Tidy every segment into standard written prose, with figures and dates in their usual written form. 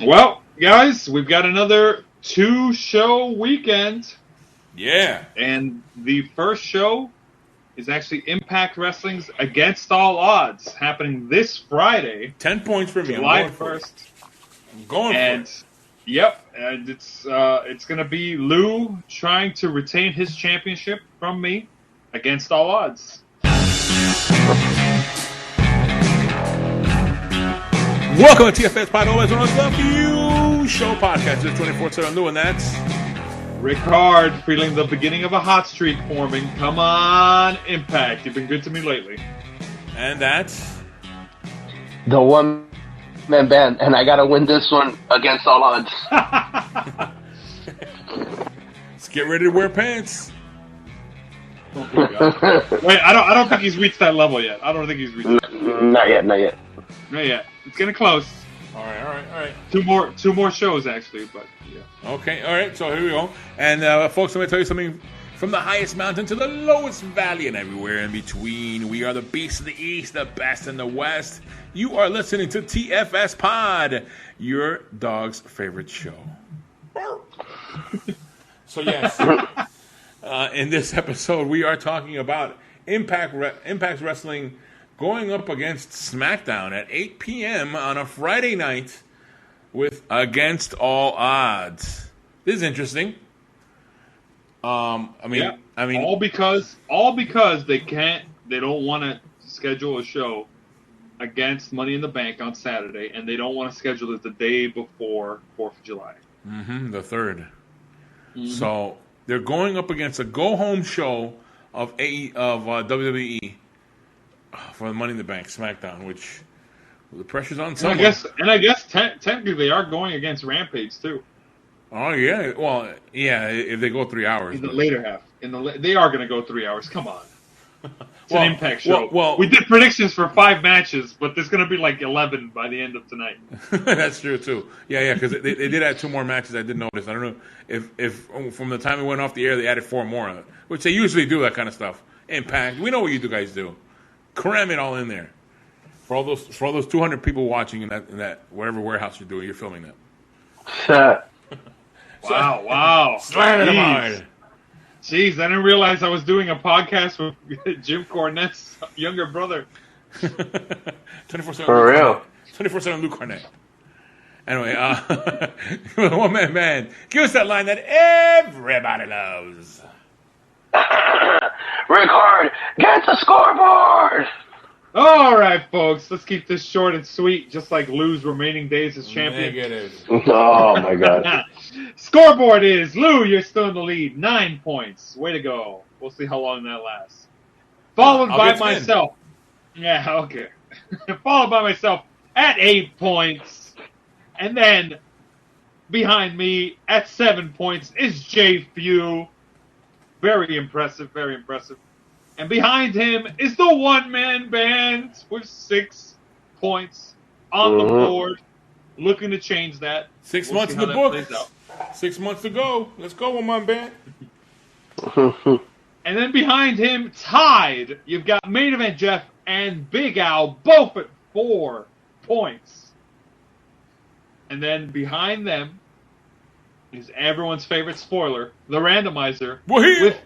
Well, guys, we've got another 2-show weekend. Yeah. And the first show is actually Impact Wrestling's Against All Odds, happening this Friday. 10 points for me. July 1st. I'm going for it. Yep, and it's going to be Lou trying to retain his championship from me against all odds. Welcome to TFSPOD, always on Love You Show podcast. It's 24/7 Lou, and that's Rickard, feeling the beginning of a hot streak forming. Come on, Impact. You've been good to me lately. And that's the one-man band, and I gotta win this one against all odds. Let's get ready to wear pants. Oh my God. Wait, I don't think he's reached that level yet. I don't think he's reached that level. Not yet. Not yet. It's getting close. All right. Two more shows actually, but yeah. Okay, all right. So here we go. And folks, I'm gonna tell you something. From the highest mountain to the lowest valley and everywhere in between, we are the beasts of the East, the best in the West. You are listening to TFS Pod, your dog's favorite show. So yes, in this episode, we are talking about Impact Wrestling going up against SmackDown at 8 p.m. on a Friday night with Against All Odds. This is interesting. I mean, all because they don't want to schedule a show against Money in the Bank on Saturday, and they don't want to schedule it the day before 4th of July. Mm-hmm, the 3rd. Mm-hmm. So they're going up against a go-home show of WWE for the Money in the Bank SmackDown, which the pressure's on someone. And I guess technically they are going against Rampage too. Oh yeah, well yeah, if they go 3 hours. In the later half, they are going to go 3 hours. Come on, it's an Impact show. Well, we did predictions for 5 matches, but there's going to be like 11 by the end of tonight. That's true too. Yeah, because they did add 2 more matches. I did notice. I don't know if from the time we went off the air they added 4 more, which they usually do that kind of stuff. Impact, we know what you guys do. Cram it all in there for all those 200 people watching in that whatever warehouse you're doing. You're filming that. Wow. Slam it hard. Jeez, I didn't realize I was doing a podcast with Jim Cornette's younger brother. 24/7 For real. 24/7 Luke Cornette. Anyway, the one-man band. Give us that line that everybody loves. Rickard, get the scoreboard! All right, folks, let's keep this short and sweet, just like Lou's remaining days as champion. Negative. Oh, my God. Scoreboard is, Lou, you're still in the lead, 9 points. Way to go. We'll see how long that lasts. Followed by myself. Yeah, okay. Followed by myself at 8 points. And then, behind me, at 7 points, is Jay Few. Very impressive, very impressive. And behind him is the one-man band with 6 points on the board. Looking to change that. 6 months in the books. 6 months to go. Let's go, one-man band. And then behind him, tied, you've got Main Event Jeff and Big Al, both at 4 points. And then behind them is everyone's favorite spoiler, the randomizer, with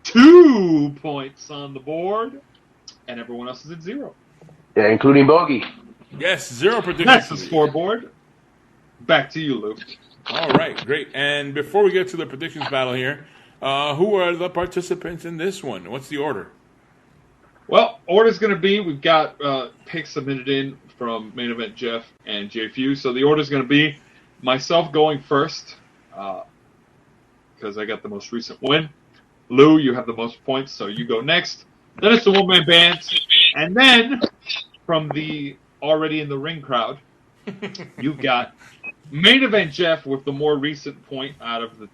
2 points on the board, and everyone else is at 0. Yeah, including Bogey. Yes, 0 predictions. That's the scoreboard. Back to you, Lou. All right, great. And before we get to the predictions battle here, who are the participants in this one? What's the order? Well, order's going to be, we've got picks submitted in from Main Event Jeff and Jay Few. So the order's going to be myself going first, because I got the most recent win. Lou, you have the most points, so you go next. Then it's the one-man band. And then, from the already in the ring crowd, you've got Main Event Jeff with the more recent point out of the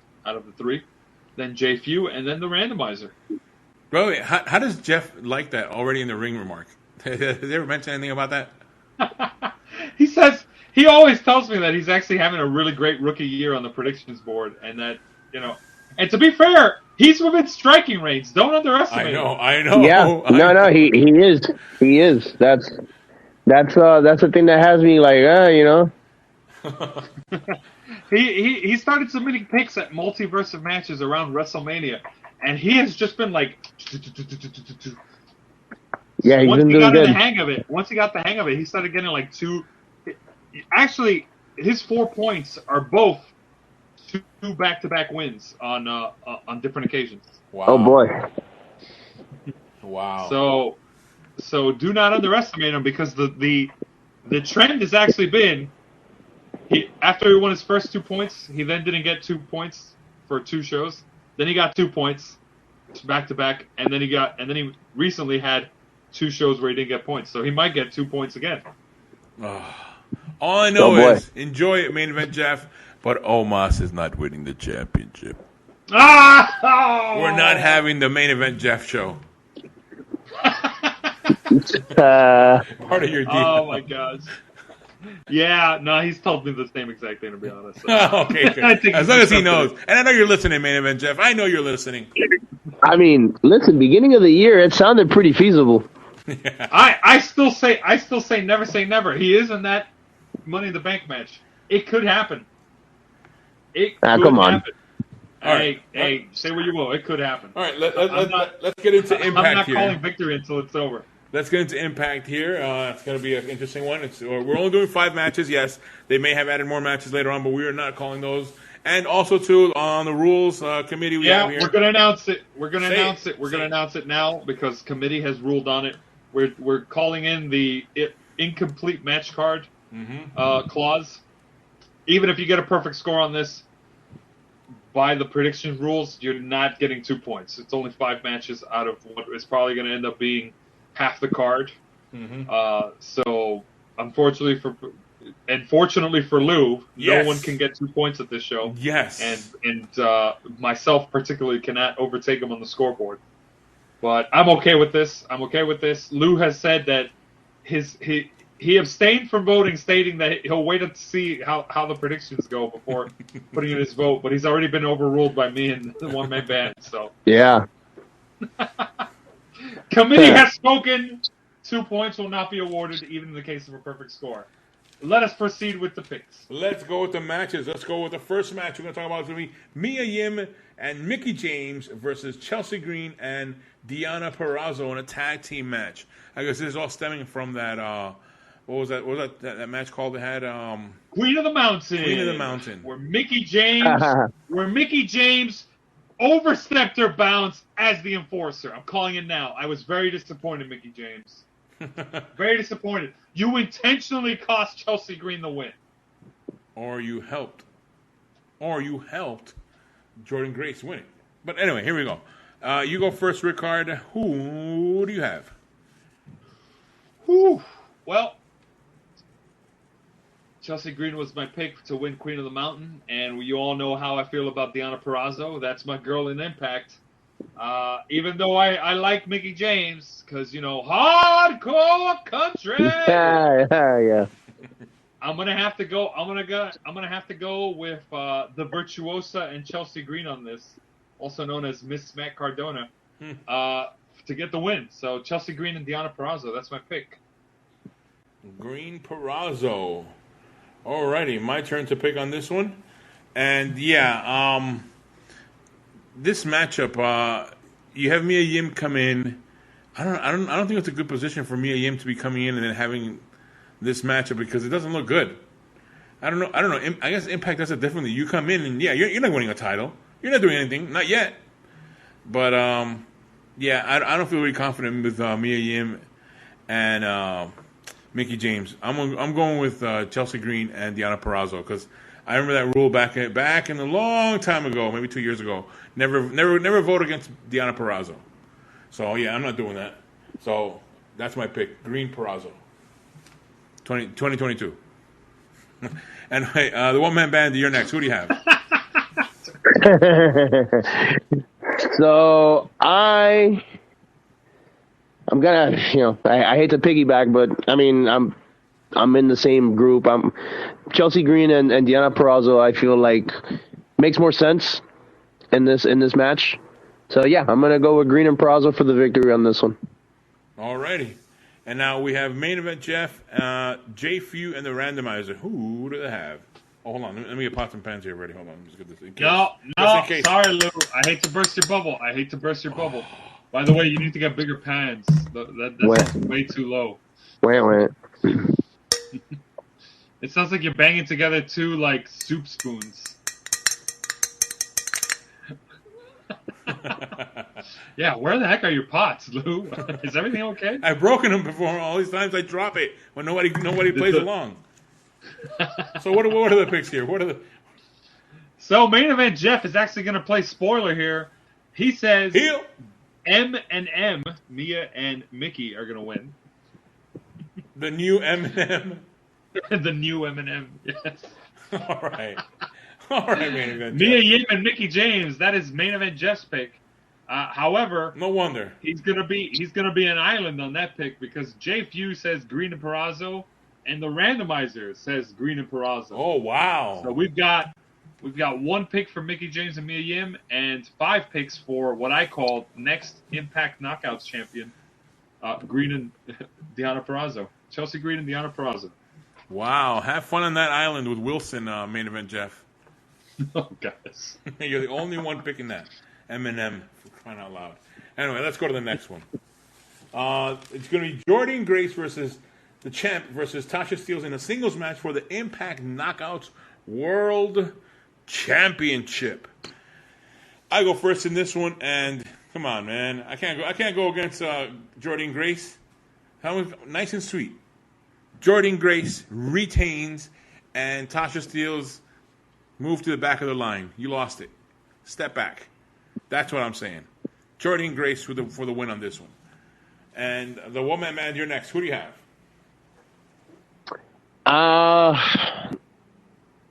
3. Then Jay Few, and then the randomizer. Wait, how does Jeff like that already in the ring remark? Has he ever mentioned anything about that? He always tells me that he's actually having a really great rookie year on the predictions board, and that, and to be fair, he's within striking range. Don't underestimate him. I know. Yeah, no, he is. He is. That's the thing that has me like, He started submitting picks at multiverse of matches around WrestleMania, and he has just been like. Yeah, he's Once been he doing got in good. the hang of it, he started getting like 2. Actually, his 4 points are both 2 back-to-back wins on different occasions. Wow. Oh boy. Wow. So do not underestimate him, because the trend has actually been after he won his first 2 points, he then didn't get 2 points for 2 shows. Then he got 2 points back to back, and then he recently had 2 shows where he didn't get points. So he might get 2 points again. All I know is enjoy it, main event Jeff, but Omos is not winning the championship. Oh! We're not having the main event Jeff show. Part of your deal. Oh my gosh. Yeah, no, he's told me the same exact thing, to be honest. So. Okay, good. As long as he knows. And I know you're listening, main event Jeff. I know you're listening. I mean, listen, beginning of the year, it sounded pretty feasible. Yeah. I still say never say never. He is in that Money in the Bank match. It could happen. It could come on. happen. Hey, say what you will. It could happen. All right, let's get into Impact I'm not here. calling victory until it's over. Let's get into Impact here. It's going to be an interesting one. We're only doing 5 matches. Yes, they may have added more matches later on, but we are not calling those. And also, too, on the rules committee we have here. We're going to announce it. We're going to announce it. We're going to announce it now because committee has ruled on it. We're calling in the incomplete match card clause. Even if you get a perfect score on this, by the prediction rules, you're not getting 2 points. It's only 5 matches out of what is probably going to end up being half the card. So, unfortunately for Lou, no one can get 2 points at this show. Yes. And myself particularly cannot overtake him on the scoreboard. But I'm okay with this. Lou has said that he abstained from voting, stating that he'll wait to see how the predictions go before putting in his vote. But he's already been overruled by me and the one-man band. So Yeah. Committee has spoken. 2 points will not be awarded, even in the case of a perfect score. Let us proceed with the picks. Let's go with the matches. Let's go with the first match we're going to talk about. It's going to be Mia Yim and Mickie James versus Chelsea Green and Deonna Purrazzo in a tag team match. I guess this is all stemming from that. What was that match called? They had Queen of the Mountain. Queen of the Mountain. Where Mickie James overstepped her bounds as the enforcer. I'm calling it now. I was very disappointed, Mickie James. Very disappointed. You intentionally cost Chelsea Green the win. Or you helped Jordan Grace win it. But anyway, here we go. You go first, Rickard. Who do you have? Well, Chelsea Green was my pick to win Queen of the Mountain, and you all know how I feel about Deonna Purrazzo. That's my girl in Impact. Even though I like Mickie James, because hardcore country. Yeah. I'm gonna have to go. I'm gonna have to go with the Virtuosa and Chelsea Green on this, also known as Miss Matt Cardona, to get the win. So Chelsea Green and Deonna Purrazzo. That's my pick. Green Purrazzo. Alrighty, my turn to pick on this one. And this matchup, you have Mia Yim come in. I don't think it's a good position for Mia Yim to be coming in and then having this matchup because it doesn't look good. I don't know. I guess Impact does it differently. You come in and you're not winning a title. You're not doing anything, not yet. But I don't feel really confident with Mia Yim and Mickie James. I'm going with Chelsea Green and Deonna Purrazzo because I remember that rule back in a long time ago, maybe 2 years ago. Never vote against Deonna Purrazzo. So I'm not doing that. So that's my pick, Green Purrazzo. 2022. And the one-man band, you're next. Who do you have? So I'm gonna, I hate to piggyback, but I mean, I'm in the same group. I'm Chelsea Green and Deonna Purrazzo. I feel like makes more sense in this match. So I'm gonna go with Green and Purrazzo for the victory on this one. Alrighty. And now we have main event Jeff, Jay Few, and the randomizer. Who do they have? Oh, hold on. Let me get pots and pans here ready. Hold on. Let's get this. No. Sorry, Lou. I hate to burst your bubble. By the way, you need to get bigger pans. That's way too low. Wait. It sounds like you're banging together two, like, soup spoons. Yeah, where the heck are your pots, Lou? Is everything okay? I've broken them before. All these times I drop it when nobody plays along. So what are the picks here? So main event Jeff is actually going to play spoiler here. He says Heel. M and M, Mia and Mickey are going to win. The new M&M. The new M&M, yes. All right, main event. Mia Yim and Mickey James. That is main event Jeff's pick. However, no wonder he's gonna be an island on that pick because Jay Few says Green and Perazo, and the randomizer says Green and Perazo. Oh wow! So we've got one pick for Mickey James and Mia Yim, and 5 picks for what I call next Impact Knockouts champion, Green and Deonna Purrazzo. Chelsea Green and Deonna Purrazzo. Wow, have fun on that island with Wilson, main event Jeff. Oh, guys. You're the only one picking that. M&M, for crying out loud. Anyway, let's go to the next one. It's going to be Jordynne Grace versus the champ versus Tasha Steelz in a singles match for the Impact Knockouts World Championship. I go first in this one, and come on, man, I can't go against Jordynne Grace. Nice and sweet. Jordynne Grace retains, and Tasha Steelz moved to the back of the line. You lost it. Step back. That's what I'm saying. Jordynne Grace for the win on this one. And the woman man, you're next. Who do you have?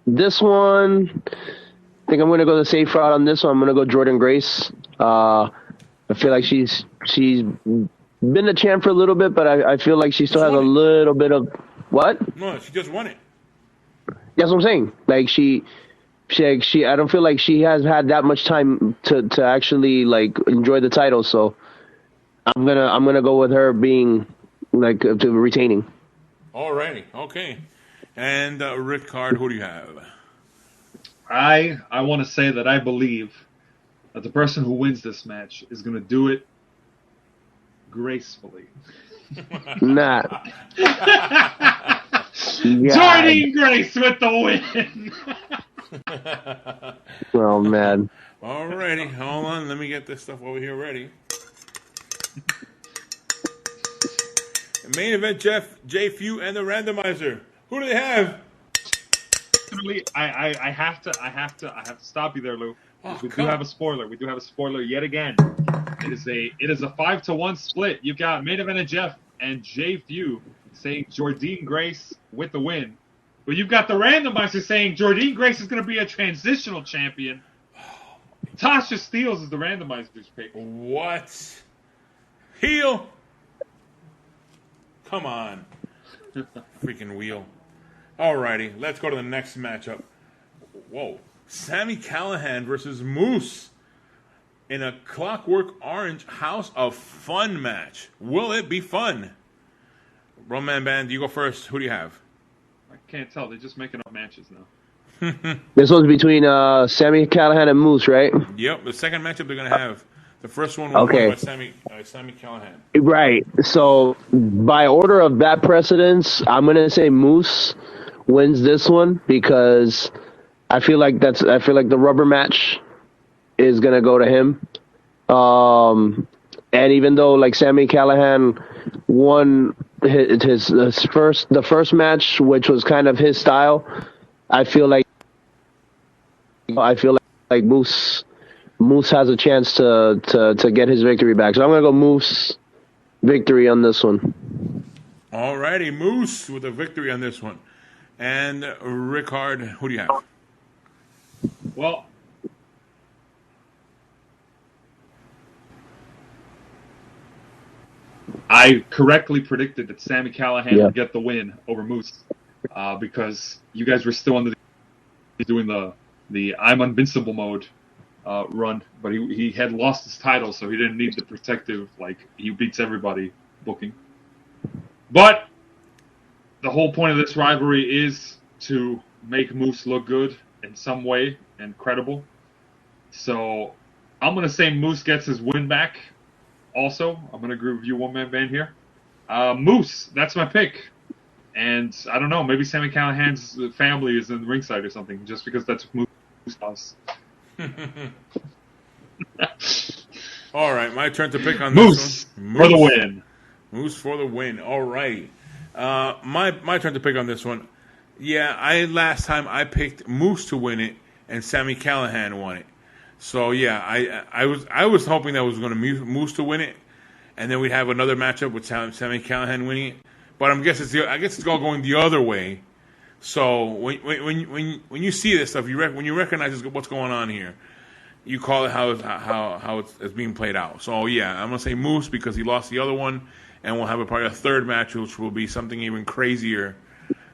This one, I think I'm going to go the safe route on this one. I'm going to go Jordynne Grace. I feel like she's been the champ for a little bit, but I feel like she still has a little bit of what? No, she just won it. That's what I'm saying. Like she I don't feel like she has had that much time to actually like enjoy the title. So I'm gonna go with her being like to retaining. Alrighty, okay. And Rick Card, who do you have? I want to say that I believe that the person who wins this match is going to do it gracefully. Nah. Jordynne Grace with the win. Oh man. Alrighty, hold on. Let me get this stuff over here ready. Main event Jeff, Jay Few, and the randomizer. Who do they have? I have to stop you there, Lou. We come do have a spoiler. We do have a spoiler yet again. It is a 5-1 split. You've got main event Jeff and Jay Few saying Jordynne Grace with the win. But you've got the randomizer saying Jordynne Grace is going to be a transitional champion. Tasha Steelz is the randomizer's pick. What? Heel? Come on. Freaking wheel. Alrighty, let's go to the next matchup. Whoa. Sammy Callahan versus Moose in a Clockwork Orange House of Fun match. Will it be fun? Roman Band, you go first. Who do you have? I can't tell. They're just making up matches now. This one's between Sammy Callahan and Moose, right? Yep, the second matchup they're going to have. The first one was won by Sammy Callahan. Right. So, by order of that precedence, I'm going to say Moose wins this one because I feel like the rubber match is going to go to him. And even though like Sammy Callahan won the first match, which was kind of his style, I feel like Moose has a chance to get his victory back. So I'm gonna go Moose victory on this one. Alrighty, Moose with a victory on this one. And Rickard, who do you have? Well, I correctly predicted that Sammy Callahan would get the win over Moose because you guys were still under doing the I'm Invincible mode run, but he had lost his title, so he didn't need the protective, like, he beats everybody booking. But the whole point of this rivalry is to make Moose look good in some way and credible. So I'm going to say Moose gets his win back. Also, I'm going to agree with you, one-man band here. Moose, that's my pick. And I don't know, maybe Sammy Callahan's family is in the ringside or something, just because that's what Moose does. All right, my turn to pick on Moose this one. for the win. Moose for the win. All right. My turn to pick on this one. Yeah, last time I picked Moose to win it, and Sammy Callahan won it. So yeah, I was hoping that was going to Moose to win it, and then we'd have another matchup with Sammy Callahan winning it. But I guess it's all going the other way. So when you see this stuff, when you recognize what's going on here, you call it how it's being played out. So yeah, I'm gonna say Moose because he lost the other one, and we'll have probably a third match, which will be something even crazier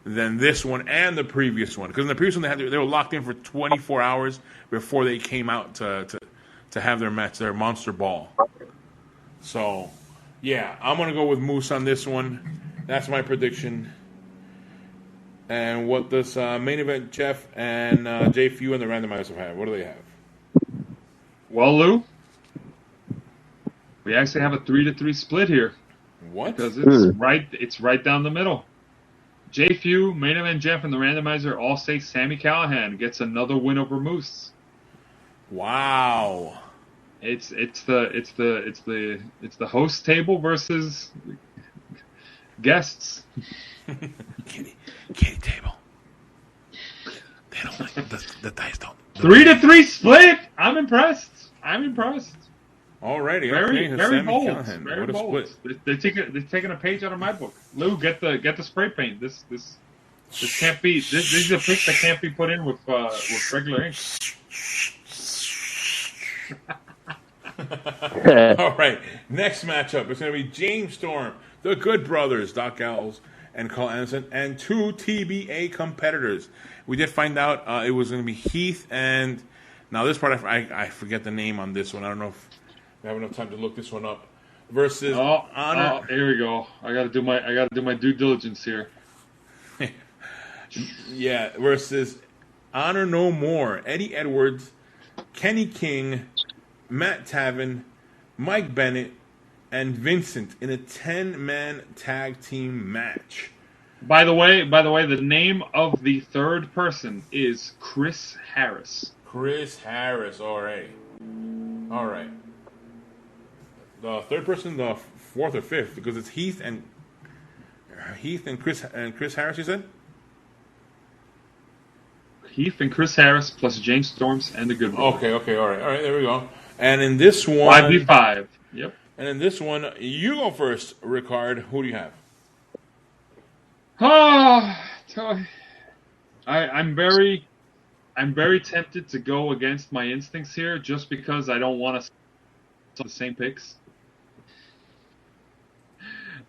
than this one and the previous one. Because in the previous one they were locked in for 24 hours before they came out to have their match, their Monster Ball. So yeah, I'm gonna go with Moose on this one. That's my prediction. And what does main event Jeff and Jay Few and the randomizer have? What do they have? Well, Lou, we actually have a 3-3 split here. What? Because it's right down the middle. Jay Few, main event Jeff, and the randomizer all say Sammy Callahan gets another win over Moose. Wow. It's the host table versus guests. Kitty table. They don't like the dice don't. 3-3 split. I'm impressed. Alrighty, Very Sammy bold. Callahan. Very What a bold. split. They're taking a page out of my book. Lou, get the spray paint. This can't be. This is a pick that can't be put in with regular ink. All right, next matchup is going to be James Storm, the Good Brothers, Doc Gallows and Carl Anderson, and two TBA competitors. We did find out it was going to be Heath and now this part I forget the name on this one. I don't know if we have enough time to look this one up. Versus Honor. Oh, here we go. I got to do my due diligence here. Yeah, versus Honor No More, Eddie Edwards, Kenny King, Matt Taven, Mike Bennett, and Vincent in a 10-man tag team match. By the way, the name of the third person is Chris Harris. Chris Harris, all right. The third person, the fourth or fifth, because it's Heath and Chris Harris. You said Heath and Chris Harris plus James Storms and the Good Brothers. Okay, all right. There we go. And in this one, 5v5. Yep. And in this one, you go first, Ricard. Who do you have? I'm very tempted to go against my instincts here, just because I don't want to the same picks.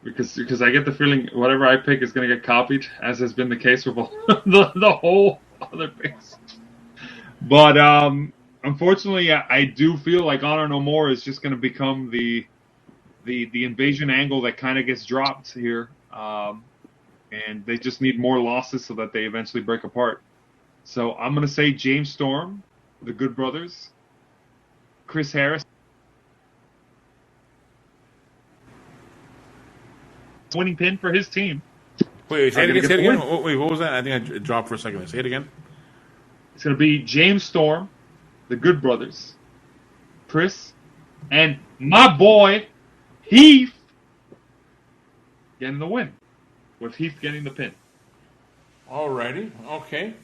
Because I get the feeling whatever I pick is going to get copied, as has been the case with the whole other picks. But unfortunately, I do feel like Honor No More is just going to become the invasion angle that kind of gets dropped here. And they just need more losses so that they eventually break apart. So I'm going to say James Storm, the Good Brothers, Chris Harris. Winning pin for his team. Wait, say it again. Wait, what was that? I think I dropped for a second. Say it again. It's going to be James Storm, the Good Brothers, Chris, and my boy, Heath, getting the win. With Heath getting the pin. Alrighty, okay.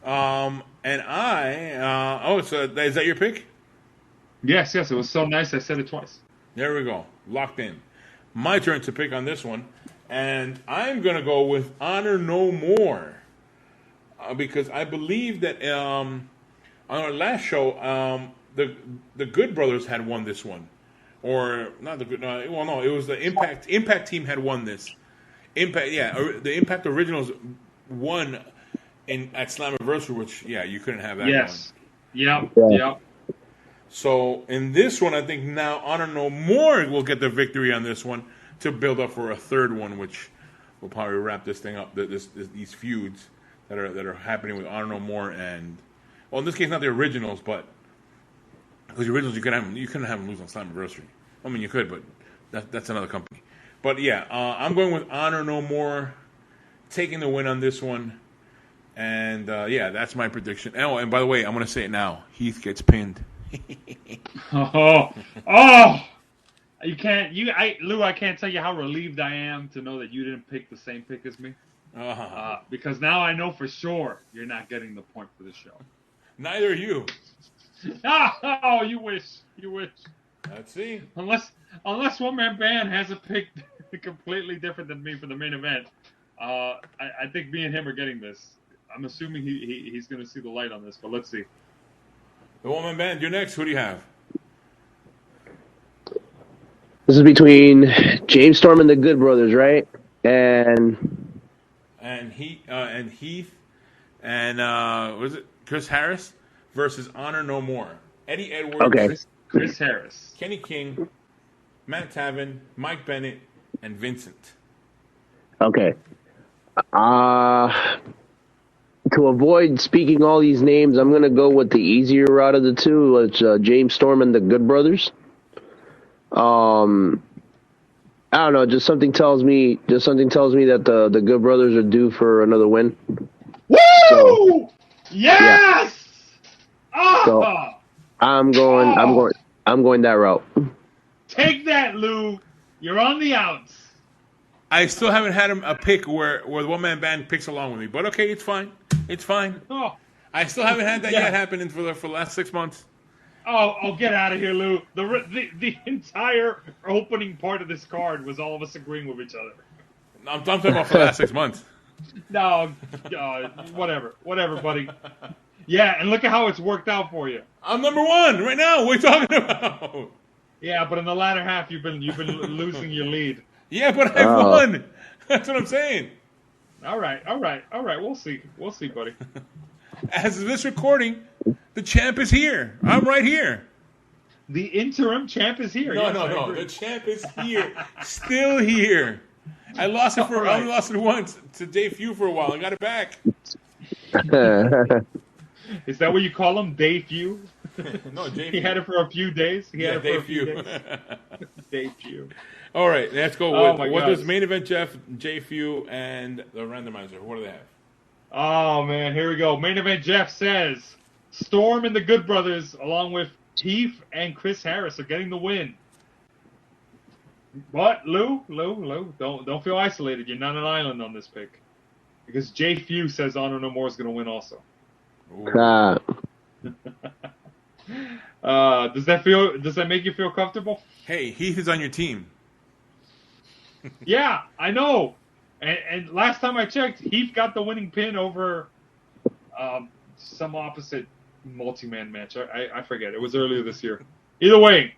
And so is that your pick? Yes, it was so nice I said it twice. There we go, locked in. My turn to pick on this one, and I'm going to go with Honor No More. Because I believe that on our last show, the Good Brothers had won this one. Or, not the Good, it was the Impact team had won this. The Impact Originals won at Slammiversary, which you couldn't have that one. Yes. Yep. So in this one, I think now Honor No More will get the victory on this one to build up for a third one, which will probably wrap this thing up. These feuds that are happening with Honor No More and, well, in this case, not the originals, but because the originals you couldn't have them lose on Slammiversary. I mean, you could, but that's another company. But yeah, I'm going with Honor No More taking the win on this one. And, yeah, that's my prediction. Oh, and by the way, I'm going to say it now. Heath gets pinned. Oh! Lou, I can't tell you how relieved I am to know that you didn't pick the same pick as me. Because now I know for sure you're not getting the point for the show. Neither are you. Oh, you wish. Let's see. Unless One Man Band has a pick completely different than me for the main event, I think me and him are getting this. I'm assuming he's going to see the light on this, but let's see. The One Man Band, you're next. Who do you have? This is between James Storm and the Good Brothers, right? And Heath and was it Chris Harris versus Honor No More. Eddie Edwards. Okay. Chris Harris. Kenny King, Matt Taven, Mike Bennett, and Vincent. Okay. To avoid speaking all these names, I'm going to go with the easier route of the two. It's James Storm and the Good Brothers. I don't know. Just something tells me that the Good Brothers are due for another win. Woo! So, yes! Yeah. So I'm going that route. Take that, Lou. You're on the outs. I still haven't had a pick where the One Man Band picks along with me, but okay, it's fine. It's fine. Oh. I still haven't had that yet happening for the last 6 months. Oh, get out of here, Lou. The entire opening part of this card was all of us agreeing with each other. I'm talking about for the last 6 months. No, whatever, buddy. Yeah, and look at how it's worked out for you. I'm number one right now. What are you talking about? Yeah, but in the latter half, you've been losing your lead. Yeah, but I won. That's what I'm saying. All right. We'll see, buddy. As of this recording, the champ is here. I'm right here. The interim champ is here. No. The champ is here. Still here. I lost it I only lost it once to Dave Few for a while. I got it back. Is that what you call him, Dave Few? No, Dave. He had it for a few days. Dave Few. Dave Few. All right, let's go with what does main event Jeff, J Few, and the randomizer. What do they have? Oh man, here we go. Main event Jeff says Storm and the Good Brothers, along with Heath and Chris Harris, are getting the win. But Lou, don't feel isolated. You're not an island on this pick, because J Few says Honor No More is going to win also. Does that make you feel comfortable? Hey, Heath is on your team. Yeah, I know. And last time I checked, Heath got the winning pin over some opposite multi-man match. I forget. It was earlier this year. Either way,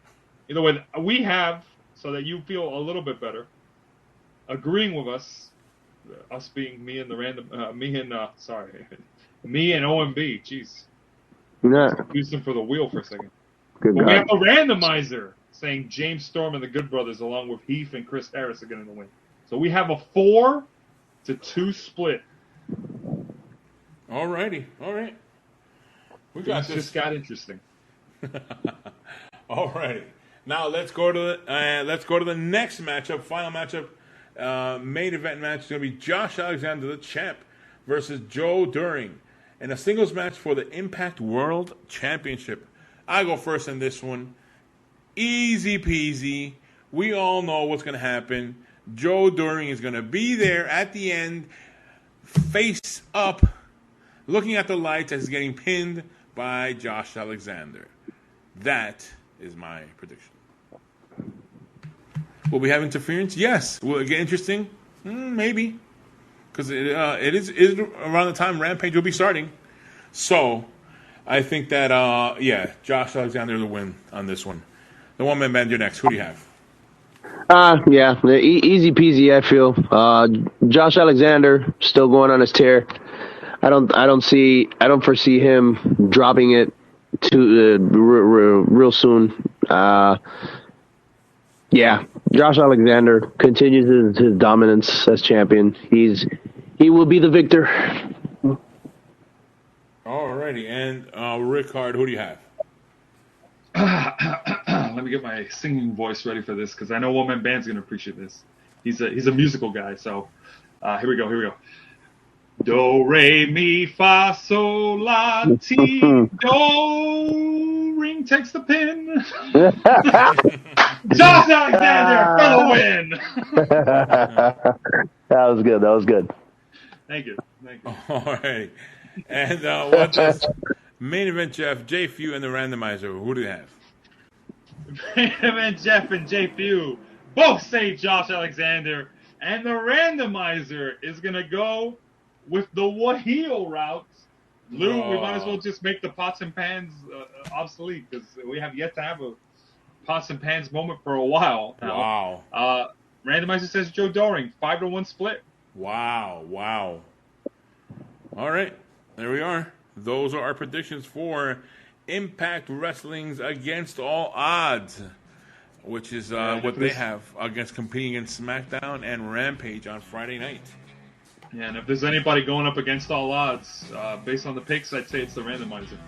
we have, so that you feel a little bit better, agreeing with us being me and OMB. Jeez. Yeah. Used them for the wheel for a second. Good but God. we have a randomizer saying James Storm and the Good Brothers, along with Heath and Chris Harris, are getting the win. So we have a 4-2 split. Alrighty, all right. We got this. Just got interesting. Alrighty. Now let's go to the next matchup, final matchup, main event match. It's going to be Josh Alexander, the champ, versus Joe Doering in a singles match for the Impact World Championship. I go first in this one. Easy peasy. We all know what's going to happen. Joe Doering is going to be there at the end, face up, looking at the lights as he's getting pinned by Josh Alexander. That is my prediction. Will we have interference? Yes. Will it get interesting? Maybe. Because it is around the time Rampage will be starting. So, I think that, Josh Alexander will win on this one. The one-man band, you're next. Who do you have? Easy peasy, I feel. Josh Alexander still going on his tear. I don't foresee him dropping it real soon. Yeah, Josh Alexander continues his dominance as champion. He will be the victor. Alrighty, and Rickard, who do you have? Let me get my singing voice ready for this because I know One Man Band's gonna appreciate this. He's a musical guy, so here we go. Do re mi fa sol la ti do. Ring takes the pin. Josh Alexander for the win. That was good. Thank you. All right. And what does main event Jeff, J Few, and the randomizer? Who do you have? Main event Jeff and J Few both say Josh Alexander, and the randomizer is gonna go with the heel route. Lou, we might as well just make the pots and pans obsolete because we have yet to have a pots and pans moment for a while now. Wow. Randomizer says Joe Doring, 5-1 split. Wow. All right, there we are. Those are our predictions for Impact Wrestling's Against All Odds, which is what they have against competing in SmackDown and Rampage on Friday night. Yeah, and if there's anybody going up against all odds, based on the picks, I'd say it's the randomizer.